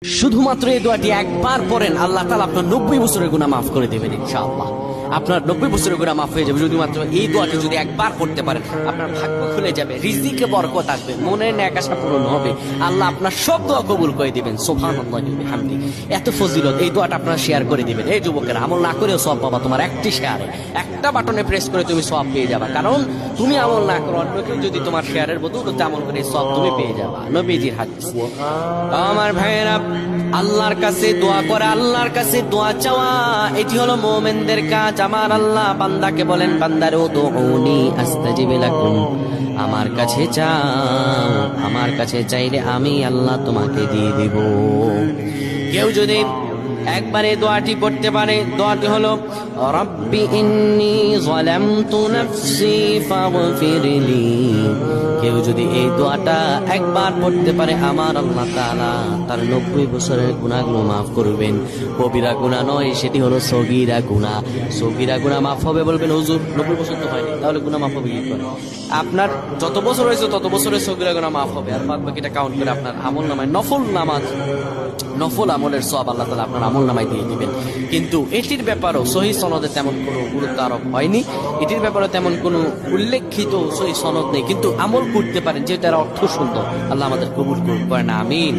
শুধুমাত্র এই দোয়াটি একবার পড়েন, আল্লাহ তাআলা আপনার 90 বছরের গুনাহ মাফ করে দেবেন ইনশাআল্লাহ। আপনার 90 বছরের গুনাহ মাফ হয়ে যাবে শুধুমাত্র এই দোয়াটি যদি একবার পড়তে পারেন। আপনার ভাগ্য খুলে যাবে, রিজিকে বরকত আসবে, মনের ন্যাক আশা পূরণ হবে, আল্লাহ আপনার সব দোয়া কবুল করে দিবেন। সুবহানাল্লাহি ওয়া বিহামদি। এত ফজিলত এই দোয়াটা আপনারা শেয়ার করে দিবেন। এই যুবকেরা, আমল না করেও সওয়াব পাবা। তোমার একটি শেয়ারে, একটা বাটনে প্রেস করে তুমি সওয়াব পেয়ে যাবা। কারণ তুমি আমল না করো, অন্য কেউ যদি তোমার শেয়ারের বদৌলতে আমল করে সওয়াব তুমি পেয়ে যাবা। নবীজির হাদিস। আমার ভাইয়েরা, আল্লাহর কাছে দোয়া করে, আল্লাহর কাছে দোয়া চাওয়া, এটি হলো মুমিনদের কাজ। আমার আল্লাহ বান্দাকে বলেন, বান্দারে উদউনি আস্তাজিব লাকুম, আমার কাছে চাও, আমার কাছে চাইলে আমি আল্লাহ তোমাকে দিয়ে দিব। কেউ যদি একবারে দোয়াটি পড়তে পারে, দোয়াটি হলো রব্বি ইন্নী যালামতু নাফসি ফাগফিরলি। কেউ যদি এই দোয়াটা একবার পড়তে পারে, আমার আল্লাহ তাআলা তার 90 বছরের গুনাহগুলো মাফ করবেন। কবিরা গুনাহ নয়, সেটি হলো সগীরা গুনাহ। সগীরা গুনাহ মাফ হবে। বলবেন হুজুর 90 বছর তো হয়নি, তাহলে গুনাহ মাফ হবে কি করে? আপনার যত বছর হয়েছে তত বছরের সগীরা গুনাহ মাফ হবে, আর বাদ বাকিটা কাউন্ট করে আপনার আমল নামায় নফল নামাজ, নফল আমলের সওয়াব আল্লাহ তাআলা আপনার আমল নামায় দিয়ে দিবেন। কিন্তু এটির ব্যাপারেও সহিহ সনদে তেমন কোনো গুরুত্ব আরোপ হয়নি, এটির ব্যাপারে তেমন কোনো উল্লেখিত সহিহ সনদ নেই। কিন্তু আমল করতে পারেন, যেহেতু এর অর্থ সুন্দর। আল্লাহ আমাদের কবুল করেন, আমিন।